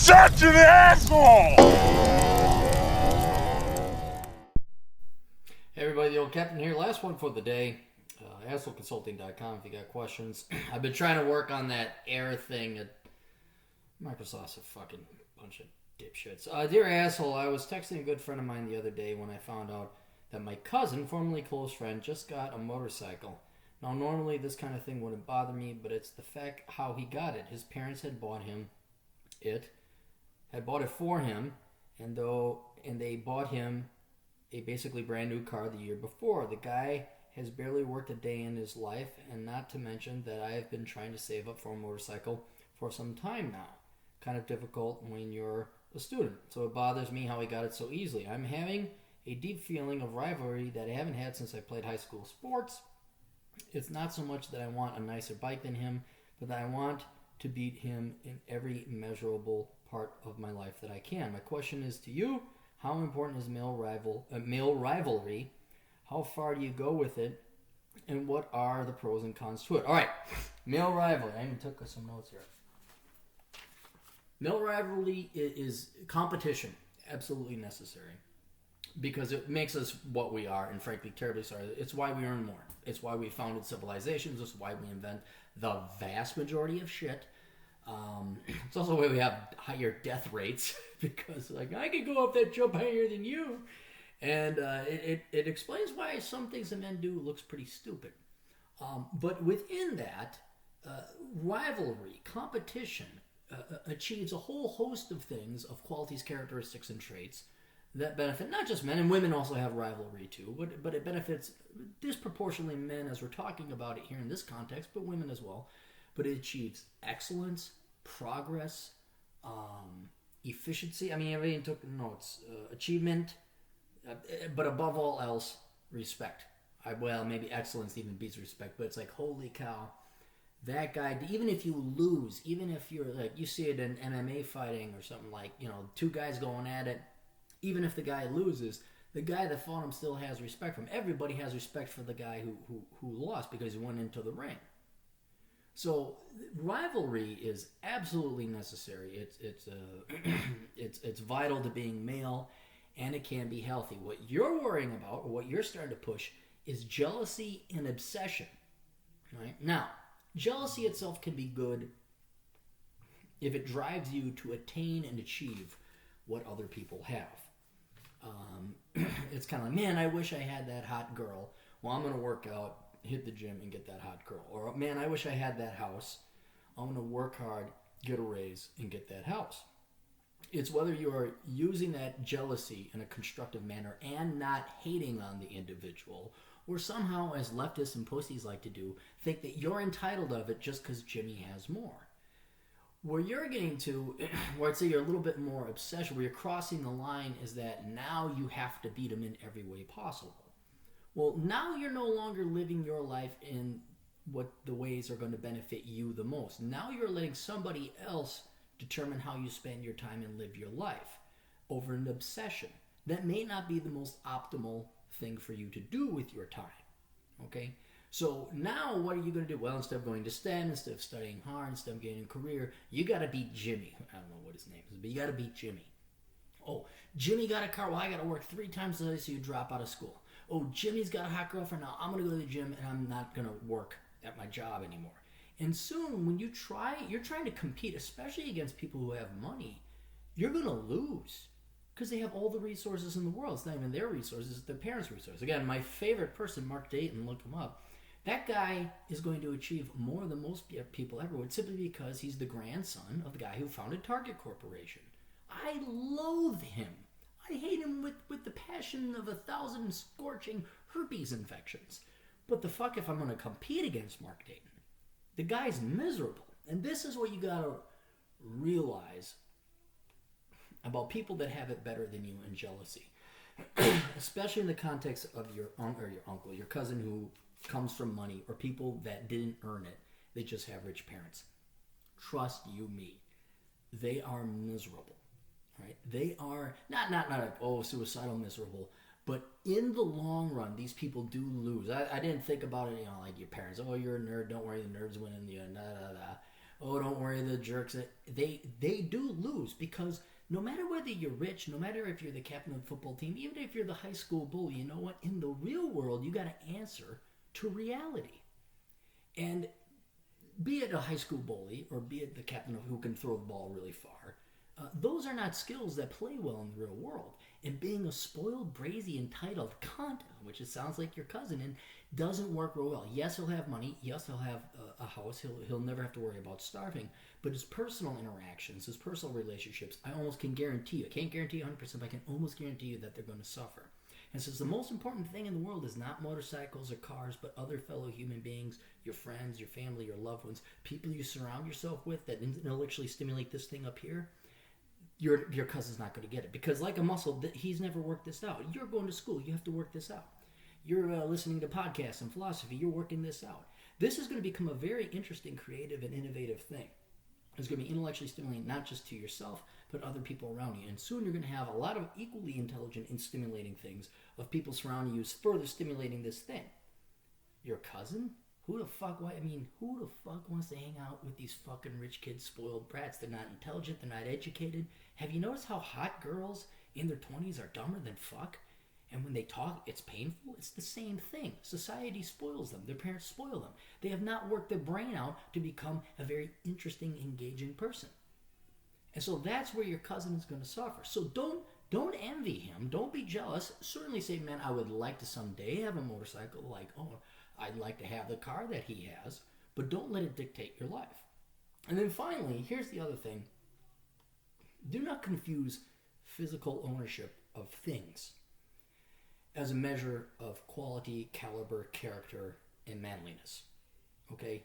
such an asshole! Hey everybody, the old captain here. Last one for the day. AssholeConsulting.com if you got questions. I've been trying to work on that air thing. Microsoft's a fucking bunch of dipshits. Dear asshole, I was texting a good friend of mine the other day when I found out that my cousin, formerly close friend, just got a motorcycle. Now, normally this kind of thing wouldn't bother me, but it's the fact how he got it. His parents had bought it for him, and they bought him a basically brand new car the year before. The guy has barely worked a day in his life, and not to mention that I have been trying to save up for a motorcycle for some time now. Kind of difficult when you're a student, so it bothers me how he got it so easily. I'm having a deep feeling of rivalry that I haven't had since I played high school sports. It's not so much that I want a nicer bike than him, but that I want to beat him in every measurable part of my life that I can. My question is to you: how important is male rivalry? How far do you go with it? And what are the pros and cons to it? All right, male rivalry. I even took some notes here. Male rivalry is competition, absolutely necessary, because it makes us what we are, and frankly, terribly sorry. It's why we earn more. It's why we founded civilizations. It's why we invent the vast majority of shit. It's also why we have higher death rates, because like I could go up that jump higher than you. And it explains why some things that men do looks pretty stupid. But within that, rivalry, competition, achieves a whole host of things, of qualities, characteristics, and traits that benefit not just men, and women also have rivalry too, but it benefits disproportionately men, as we're talking about it here in this context, but women as well. But it achieves excellence, progress, efficiency. I mean, everything took notes. Achievement, but above all else, respect. Maybe excellence even beats respect, but it's like, holy cow, that guy, even if you lose, even if you're like, you see it in MMA fighting or something, like, two guys going at it, even if the guy loses, the guy that fought him still has respect for him. Everybody has respect for the guy who lost because he went into the ring. So rivalry is absolutely necessary. It's vital to being male, and it can be healthy. What you're worrying about, or what you're starting to push, is jealousy and obsession. Right? Now, jealousy itself can be good if it drives you to attain and achieve what other people have. It's kind of like, man, I wish I had that hot girl. Well, I'm going to work out, hit the gym, and get that hot girl. Or, man, I wish I had that house. I'm going to work hard, get a raise, and get that house. It's whether you're using that jealousy in a constructive manner and not hating on the individual, or somehow, as leftists and pussies like to do, think that you're entitled of it just because Jimmy has more. Where you're getting to, where I'd say you're a little bit more obsession, where you're crossing the line, is that now you have to beat him in every way possible. Well, now you're no longer living your life in what the ways are going to benefit you the most. Now you're letting somebody else determine how you spend your time and live your life over an obsession. That may not be the most optimal thing for you to do with your time. Okay? So now what are you going to do? Well, instead of going to STEM, instead of studying hard, instead of getting a career, you got to beat Jimmy. I don't know what his name is, but you got to beat Jimmy. Oh, Jimmy got a car. Well, I got to work 3 times a day so you drop out of school. Oh, Jimmy's got a hot girlfriend. Now I'm going to go to the gym and I'm not going to work at my job anymore. And soon when you're trying to compete, especially against people who have money, you're going to lose because they have all the resources in the world. It's not even their resources, it's their parents' resources. Again, my favorite person, Mark Dayton, look him up. That guy is going to achieve more than most people ever would, simply because he's the grandson of the guy who founded Target Corporation. I loathe him. I hate him with the passion of 1,000 scorching herpes infections. But the fuck if I'm going to compete against Mark Dayton? The guy's miserable. And this is what you got to realize about people that have it better than you in jealousy. Especially in the context of your uncle, your cousin who comes from money, or people that didn't earn it. They just have rich parents. Trust you me. They are miserable. Right? They are not like, suicidal miserable, but in the long run, these people do lose. I didn't think about it, like your parents. Oh, you're a nerd. Don't worry, the nerds win in the end. oh, don't worry, the jerks. They do lose because no matter whether you're rich, no matter if you're the captain of the football team, even if you're the high school bully, you know what? In the real world, you got to answer to reality. And be it a high school bully or be it the captain of who can throw the ball really far, those are not skills that play well in the real world. And being a spoiled, brazy, entitled cunt, which it sounds like your cousin, and doesn't work real well. Yes, he'll have money. Yes, he'll have a house. He'll never have to worry about starving. But his personal interactions, his personal relationships, I almost can guarantee you. I can't guarantee you 100%, but I can almost guarantee you that they're going to suffer. And since the most important thing in the world is not motorcycles or cars, but other fellow human beings, your friends, your family, your loved ones, people you surround yourself with that intellectually stimulate this thing up here, your cousin's not going to get it. Because like a muscle, he's never worked this out. You're going to school. You have to work this out. You're listening to podcasts and philosophy. You're working this out. This is going to become a very interesting, creative, and innovative thing. It's going to be intellectually stimulating not just to yourself, but other people around you. And soon you're going to have a lot of equally intelligent and stimulating things of people surrounding you further stimulating this thing. Your cousin? Who the fuck wants to hang out with these fucking rich kids, spoiled brats? They're not intelligent. They're not educated. Have you noticed how hot girls in their 20s are dumber than fuck? And when they talk, it's painful. It's the same thing. Society spoils them. Their parents spoil them. They have not worked their brain out to become a very interesting, engaging person. And so that's where your cousin is going to suffer. So don't envy him. Don't be jealous. Certainly say, man, I would like to someday have a motorcycle. Like, oh, I'd like to have the car that he has. But don't let it dictate your life. And then finally, here's the other thing. Do not confuse physical ownership of things as a measure of quality, caliber, character, and manliness. Okay?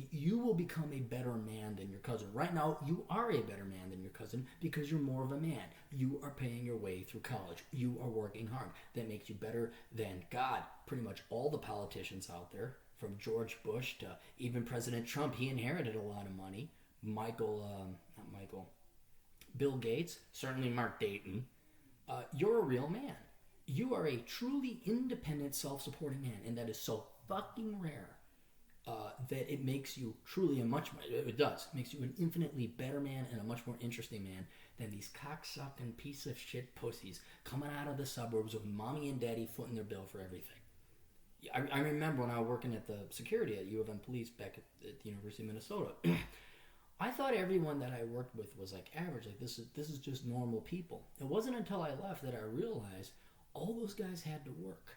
You will become a better man than your cousin. Right now, you are a better man than your cousin because you're more of a man. You are paying your way through college. You are working hard. That makes you better than, God, pretty much all the politicians out there, from George Bush to even President Trump. He inherited a lot of money. Bill Gates, certainly Mark Dayton. You're a real man. You are a truly independent, self-supporting man, and that is so fucking rare. That it makes you truly makes you an infinitely better man and a much more interesting man than these cocksucking piece of shit pussies coming out of the suburbs with mommy and daddy footing their bill for everything. I remember when I was working at the security at U of M Police back at the University of Minnesota. I thought everyone that I worked with was like average, like this is just normal people. It wasn't until I left that I realized all those guys had to work.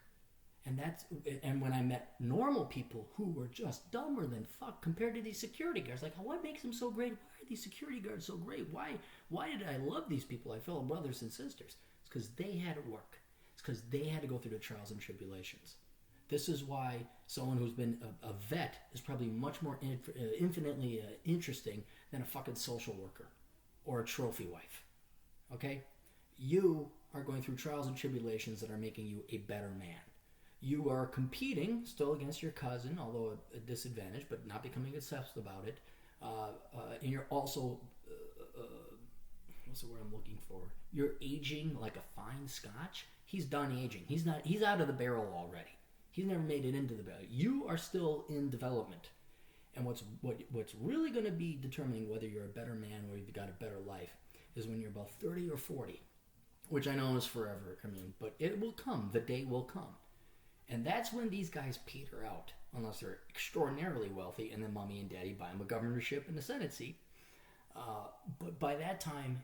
And when I met normal people who were just dumber than fuck compared to these security guards, like, what makes them so great? Why are these security guards so great? Why did I love these people, my fellow brothers and sisters? It's because they had to work. It's because they had to go through the trials and tribulations. This is why someone who's been a vet is probably much more infinitely interesting than a fucking social worker or a trophy wife. Okay? You are going through trials and tribulations that are making you a better man. You are competing still against your cousin, although a disadvantage, but not becoming obsessed about it. And you're also, what's the word I'm looking for? You're aging like a fine scotch. He's done aging. He's out of the barrel already. He's never made it into the barrel. You are still in development. And what's really going to be determining whether you're a better man or you've got a better life is when you're about 30 or 40, which I know is forever. But it will come. The day will come. And that's when these guys peter out, unless they're extraordinarily wealthy, and then mommy and daddy buy them a governorship and a Senate seat. But by that time,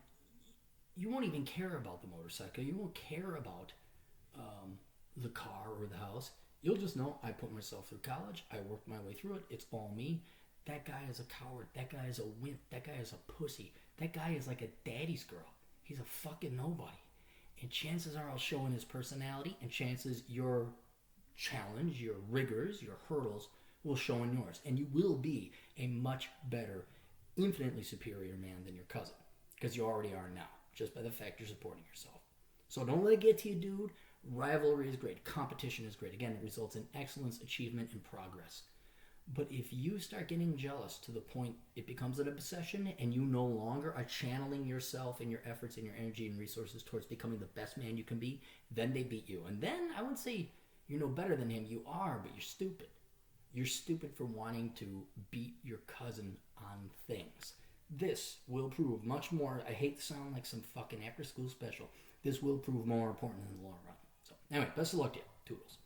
you won't even care about the motorcycle. You won't care about the car or the house. You'll just know, I put myself through college. I worked my way through it. It's all me. That guy is a coward. That guy is a wimp. That guy is a pussy. That guy is like a daddy's girl. He's a fucking nobody. And chances are I'll show in his personality, and chances your challenge, your rigors, your hurdles will show in yours. And you will be a much better, infinitely superior man than your cousin. Because you already are now, just by the fact you're supporting yourself. So don't let it get to you, dude. Rivalry is great. Competition is great. Again, it results in excellence, achievement, and progress. But if you start getting jealous to the point it becomes an obsession and you no longer are channeling yourself and your efforts and your energy and resources towards becoming the best man you can be, then they beat you. And then I wouldn't say you're no better than him. You are, but you're stupid. You're stupid for wanting to beat your cousin on things. This will prove much more. I hate to sound like some fucking after school special. This will prove more important in the long run. So, anyway, best of luck to you. Toodles.